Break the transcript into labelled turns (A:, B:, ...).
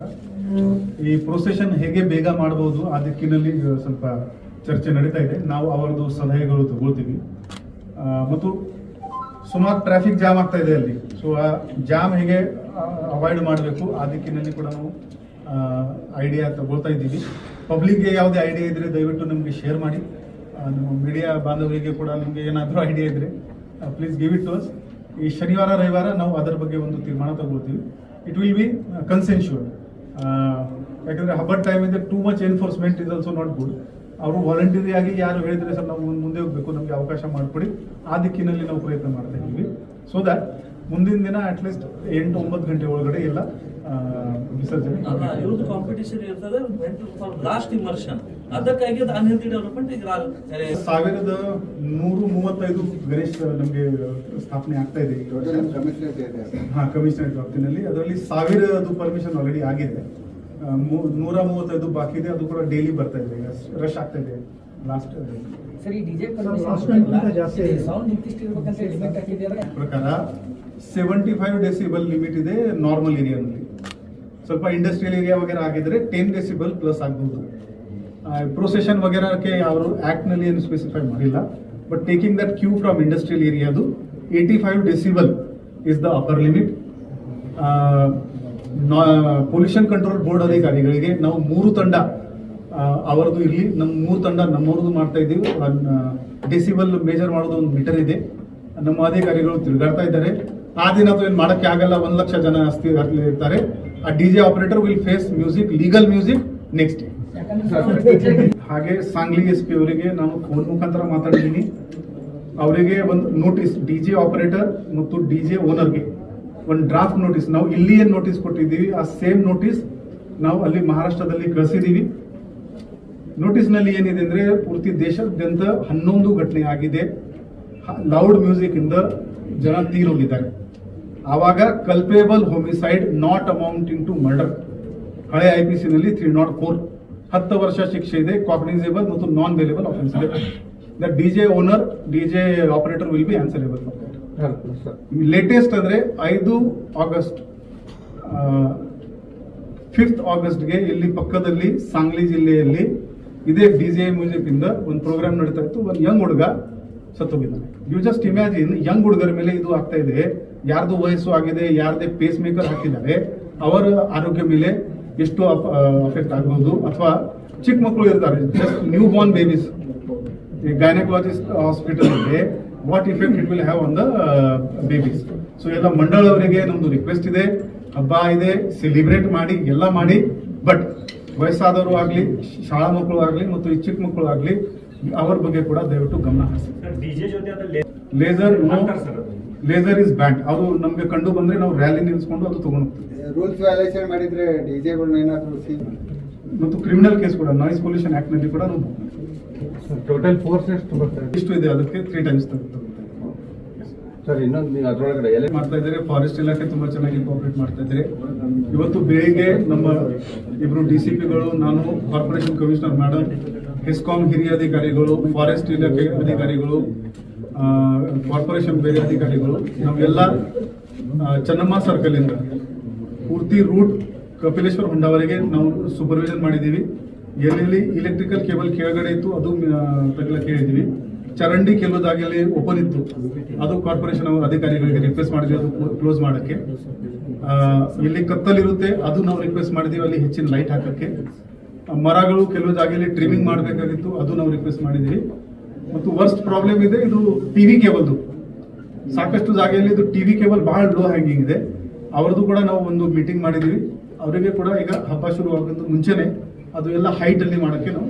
A: ಈ ಪ್ರೊಸೆಷನ್ ಹೇಗೆ ಬೇಗ ಮಾಡಬಹುದು ಆ ದಿಕ್ಕಿನಲ್ಲಿ ಸ್ವಲ್ಪ ಚರ್ಚೆ ನಡೀತಾ ಇದೆ. ನಾವು ಅವರದ್ದು ಸಲಹೆಗಳು ತಗೊಳ್ತೀವಿ. ಮತ್ತು ಸುಮಾರು ಟ್ರಾಫಿಕ್ ಜಾಮ್ ಆಗ್ತಾ ಇದೆ ಅಲ್ಲಿ. ಸೊ ಆ ಜಾಮ್ ಹೇಗೆ ಅವಾಯ್ಡ್ ಮಾಡಬೇಕು ಆ ದಿಕ್ಕಿನಲ್ಲಿ ಕೂಡ ನಾವು ಐಡಿಯಾ ತಗೊಳ್ತಾ ಇದ್ದೀವಿ. ಪಬ್ಲಿಕ್ಗೆ ಯಾವುದೇ ಐಡಿಯಾ ಇದ್ರೆ ದಯವಿಟ್ಟು ನಮಗೆ ಶೇರ್ ಮಾಡಿ. ನಮ್ಮ ಮೀಡಿಯಾ ಬಾಂಧವರಿಗೆ ಕೂಡ ನಿಮಗೆ ಏನಾದರೂ ಐಡಿಯಾ ಇದ್ರೆ please give it to us. ಈ ಶನಿವಾರ ರವಿವಾರ ನಾವು ಅದರ ಬಗ್ಗೆ ಒಂದು ತೀರ್ಮಾನ ತಗೊಳ್ತೀವಿ. It will be consensual. ಯಾಕಂದರೆ ಹಬ್ಬದ ಟೈಮ್ ಇದೆ, too much enforcement is also not good. ಅವರು ವಾಲಂಟಿಯರಿ ಆಗಿ ಯಾರು ಹೇಳಿದ್ರೆ ಸರ್ ನಾವು ಮುಂದೆ ಹೋಗಬೇಕು, ನಮಗೆ ಅವಕಾಶ ಮಾಡಿಕೊಡಿ, ಆ ದಿಕ್ಕಿನಲ್ಲಿ ನಾವು ಪ್ರಯತ್ನ ಮಾಡ್ತಾ ಇದ್ದೀವಿ. ಸೊ ದ್ಯಾಟ್ ಮುಂದಿನ ದಿನ ಅಟ್ಲೀಸ್ಟ್ 8-9 ಗಂಟೆ ಒಳಗಡೆ ಎಲ್ಲ ವಿಸರ್ಜನೆ.
B: ಕಾಂಪಿಟೇಷನ್ ಇರ್ತದೆ ಲಾಸ್ಟ್ ಇಮರ್ಷನ್, ಅದಕ್ಕಾಗಿ ಅನ್ಹೆಲ್ತಿ ಡೆವಲಪ್ಮೆಂಟ್ ಈಗ
A: 1135 ಗಣೇಶ್ ನಮಗೆ ಸ್ಥಾಪನೆ ಆಗ್ತಾ ಇದೆ. ಕಮಿಷನರೇಟ್ ವ್ಯಾಪ್ತಿನಲ್ಲಿ ಅದರಲ್ಲಿ 1000 ಪರ್ಮಿಷನ್ ಆಲ್ರೆಡಿ ಆಗಿದೆ. 135 ಬಾಕಿ ಇದೆ. ಅದು ಕೂಡ ಡೈಲಿ ಬರ್ತಾ ಇದೆ, ರಶ್ ಆಗ್ತಾ ಇದೆ. ಲಾಸ್ಟ್ ಪ್ರಕಾರ 75 ಡೆಸಿಬಲ್ ಲಿಮಿಟ್ ಇದೆ ನಾರ್ಮಲ್ ಏರಿಯಾನಲ್ಲಿ. ಸ್ವಲ್ಪ ಇಂಡಸ್ಟ್ರಿಯಲ್ ಏರಿಯಾ ವಗೇರಾ ಆಗಿದ್ರೆ 10 ಡೆಸಿಬಲ್ ಪ್ಲಸ್ ಆಗ್ಬಹುದು. ಪ್ರೊಸೆಷನ್ ವಗೇರಾಕ್ಕೆ ಅವರು ಆಕ್ಟ್ ನಲ್ಲಿ ಏನು ಸ್ಪೆಸಿಫೈ ಮಾಡಿಲ್ಲ. But taking that cue from industrial ಏರಿಯಾದು 85 decibel is the upper limit. Pollution control board ಅಧಿಕಾರಿಗಳಿಗೆ ನಾವು 3 ತಂಡ ಅವರದು ಇರಲಿ, ನಮ್ಮ 3 ತಂಡ ನಮ್ಮವ್ರದ್ದು ಮಾಡ್ತಾ ಇದ್ದೀವಿ. ಡೆಸಿಬಲ್ ಮೇಜರ್ ಮಾಡೋದು ಒಂದು ಮೀಟರ್ ಇದೆ. ನಮ್ಮ ಅಧಿಕಾರಿಗಳು ತಿರುಗಾಡ್ತಾ ಇದ್ದಾರೆ. ಆ ದಿನ ಅದು ಏನು ಮಾಡೋಕ್ಕೆ ಆಗಲ್ಲ, 1 ಲಕ್ಷ ಜನ ಇರ್ತಾರೆ. ಆ DJ operator will face music, legal music next day. ಹಾಗೆ ಸಾಂಗ್ಲಿ SP ಅವರಿಗೆ ನಾನು ಫೋನ್ ಮುಖಾಂತರ ಮಾತಾಡಿದ್ದೀನಿ. ಅವರಿಗೆ ಒಂದು ನೋಟಿಸ್, DJ ಆಪರೇಟರ್ ಮತ್ತು DJ ಓನರ್ಗೆ ಒಂದು ಡ್ರಾಫ್ಟ್ ನೋಟಿಸ್, ನಾವು ಇಲ್ಲಿ ಏನು ನೋಟಿಸ್ ಕೊಟ್ಟಿದ್ದೀವಿ ಆ ಸೇಮ್ ನೋಟಿಸ್ ನಾವು ಅಲ್ಲಿ ಮಹಾರಾಷ್ಟ್ರದಲ್ಲಿ ಕಳಿಸಿದ್ದೀವಿ. ನೋಟಿಸ್ನಲ್ಲಿ ಏನಿದೆ ಅಂದರೆ ಪೂರ್ತಿ ದೇಶಾದ್ಯಂತ 11 ಘಟನೆ ಆಗಿದೆ. ಲೌಡ್ ಮ್ಯೂಸಿಕ್ ಇಂದ ಜನ ತೀರೋಗಿದ್ದಾರೆ. ಆವಾಗ culpable homicide not amounting to murder, ಹಳೆ IPC ನಲ್ಲಿ 304 10 ವರ್ಷ ಶಿಕ್ಷೆ ಇದೆ. ಕಾಗ್ನಿಸೇಬಲ್ ಮತ್ತು ನಾನ್ ಬೇಲೇಬಲ್ ಆಫೆನ್ಸ್ ಇದೆ. The DJ owner, DJ operator will be answerable for that. Latest ಅಂದ್ರೆ 5 ಆಗಸ್ಟ್ 5th ಆಗಸ್ಟ್ಗೆ ಇಲ್ಲಿ ಪಕ್ಕದಲ್ಲಿ ಸಾಂಗ್ಲಿ ಜಿಲ್ಲೆಯಲ್ಲಿ ಇದೇ DJ ಮ್ಯೂಸಿಕ್ ಇಂದ ಒಂದು ಪ್ರೋಗ್ರಾಮ್ ನಡೀತಾ ಇತ್ತು. ಒಂದು ಯಂಗ್ ಹುಡುಗ ಸತ್ತೋಗಿದ್ದಾನೆ. ಯು ಜಸ್ಟ್ ಇಮ್ಯಾಜಿನ್, ಯಂಗ್ ಹುಡುಗರ ಮೇಲೆ ಇದು ಆಗ್ತಾ ಇದೆ. ಯಾರ್ದು ವಯಸ್ಸು ಆಗಿದೆ, ಯಾರದೇ ಪೇಸ್ ಮೇಕರ್ ಹಾಕಿದ್ದಾರೆ, ಅವರ ಆರೋಗ್ಯ ಮೇಲೆ ಎಷ್ಟು ಅಫೆಕ್ಟ್ ಆಗ್ಬೋದು. ಅಥವಾ ಚಿಕ್ಕ ಮಕ್ಕಳು ಇರ್ತಾರೆ, just newborn babies, gynaecologist hospital ಇದೆ, what effect it will have on the babies. So ಎಲ್ಲ ಮಂಡಳ ಅವರಿಗೆ ನಮ್ದು ರಿಕ್ವೆಸ್ಟ್ ಇದೆ, ಹಬ್ಬ ಇದೆ, ಸೆಲಿಬ್ರೇಟ್ ಮಾಡಿ, ಎಲ್ಲ ಮಾಡಿ. ಬಟ್ ವಯಸ್ಸಾದವರು ಆಗಲಿ, ಶಾಲಾ ಮಕ್ಕಳು ಆಗಲಿ ಮತ್ತು ಈ ಚಿಕ್ಕ ಮಕ್ಕಳು ಆಗಲಿ, ಅವರ ಬಗ್ಗೆ ಕೂಡ ದಯವಿಟ್ಟು ಗಮನ ಹರಿಸಿ. Laser is band. ಅದು ನಮಗೆ ಕಂಡು ಬಂದ್ರೆ ನಾವು ರ್ಯಾಲಿ ನಿಲ್ಲಿಸ್ಕೊಂಡು ಅದು ತಗೊಂಡು ಹೋಗ್ತೀವಿ.
C: ರೂಲ್ಸ್ ವೈಲೇಷನ್ ಮಾಡಿದ್ರೆ ಡಿಜೆಗಳನ್ನ ಏನಾದರೂ
A: ಮತ್ತು ಕ್ರಿಮಿನಲ್ ಕೇಸ್ ಕೂಡ ನಾಯ್ಸ್ ಪೊಲ್ಯೂಷನ್ ಆಕ್ಟ್ ನಲ್ಲಿ ಕೂಡ ನಾವು
D: ಟೋಟಲ್ ಫೋರ್ಸ್ ಎಷ್ಟು ಬರ್ತದೆ?
A: ಇಷ್ಟು ಇದೆ, ಅದಕ್ಕೆ 3 ಟೈಮ್ಸ್ ತಗೊಳ್ತಾರೆ
D: ಸರ್. ಇನ್ನೊಂದು ನೀವು ಅದರೊಳಗಡೆ ಎಲೆ
A: ಮಾಡ್ತಾ ಇದ್ದಾರೆ. ಫಾರೆಸ್ಟ್ ಇಲಾಖೆ ತುಂಬಾ ಚೆನ್ನಾಗಿ ಕೋಆಪರೇಟ್ ಮಾಡ್ತಾ ಇದ್ದಾರೆ. ಇವತ್ತು ಬೆಳಿಗ್ಗೆ ನಮ್ಮ 2 DCPಗಳು, ನಾನು, ಕಾರ್ಪೊರೇಷನ್ ಕಮಿಷನರ್ ಮೇಡಮ್, ಹೆಸ್ಕಾಂ ಹಿರಿಯ ಅಧಿಕಾರಿಗಳು, ಫಾರೆಸ್ಟ್ ಇಲಾಖೆ ಅಧಿಕಾರಿಗಳು, ಕಾರ್ಪೊರೇಷನ್ ಬೇರೆ ಅಧಿಕಾರಿಗಳು, ನಾವೆಲ್ಲ ಚೆನ್ನಮ್ಮ ಸರ್ಕಲ್ ಇಂದ ಪೂರ್ತಿ ರೂಟ್ ಕಪಿಲೇಶ್ವರ ಹೊಂಡವರೆಗೆ ನಾವು ಸೂಪರ್ವಿಷನ್ ಮಾಡಿದ್ದೀವಿ. ಎಲ್ಲೆಲ್ಲಿ ಇಲೆಕ್ಟ್ರಿಕಲ್ ಕೇಬಲ್ ಕೆಳಗಡೆ ಇತ್ತು ಅದು ತಗಲಕ್ಕೆ ಹೇಳಿದ್ದೀವಿ. ಚರಂಡಿ ಕೆಲವು ಜಾಗದಲ್ಲಿ ಓಪನ್ ಇತ್ತು, ಅದು ಕಾರ್ಪೊರೇಷನ್ ಅಧಿಕಾರಿಗಳಿಗೆ ರಿಕ್ವೆಸ್ಟ್ ಮಾಡಿದ್ವಿ ಅದು ಕ್ಲೋಸ್ ಮಾಡೋಕ್ಕೆ. ಇಲ್ಲಿ ಕತ್ತಲಿರುತ್ತೆ, ಅದು ನಾವು ರಿಕ್ವೆಸ್ಟ್ ಮಾಡಿದ್ದೀವಿ ಅಲ್ಲಿ ಹೆಚ್ಚಿನ ಲೈಟ್ ಹಾಕಕ್ಕೆ. ಮರಗಳು ಕೆಲವು ಜಾಗದಲ್ಲಿ ಟ್ರಿಮಿಂಗ್ ಮಾಡಬೇಕಾಗಿತ್ತು, ಅದು ನಾವು ರಿಕ್ವೆಸ್ಟ್ ಮಾಡಿದ್ದೀವಿ. ಮತ್ತು ವರ್ಸ್ಟ್ ಪ್ರಾಬ್ಲಮ್ ಇದೆ ಇದು TV ಕೇಬಲ್ದು. ಸಾಕಷ್ಟು ಜಾಗೆಯಲ್ಲಿ ಇದು TV ಕೇಬಲ್ ಬಹಳ ಲೋ ಹ್ಯಾಂಗಿಂಗ್ ಇದೆ. ಅವ್ರದ್ದು ಕೂಡ ನಾವು ಒಂದು ಮೀಟಿಂಗ್ ಮಾಡಿದ್ದೀವಿ. ಅವರಿಗೆ ಕೂಡ ಈಗ ಹಬ್ಬ ಶುರು ಆಗೋದು ಮುಂಚೆನೆ ಅದು ಎಲ್ಲ ಹೈಟ್ ಅಲ್ಲಿ ಮಾಡೋಕ್ಕೆ ನಾವು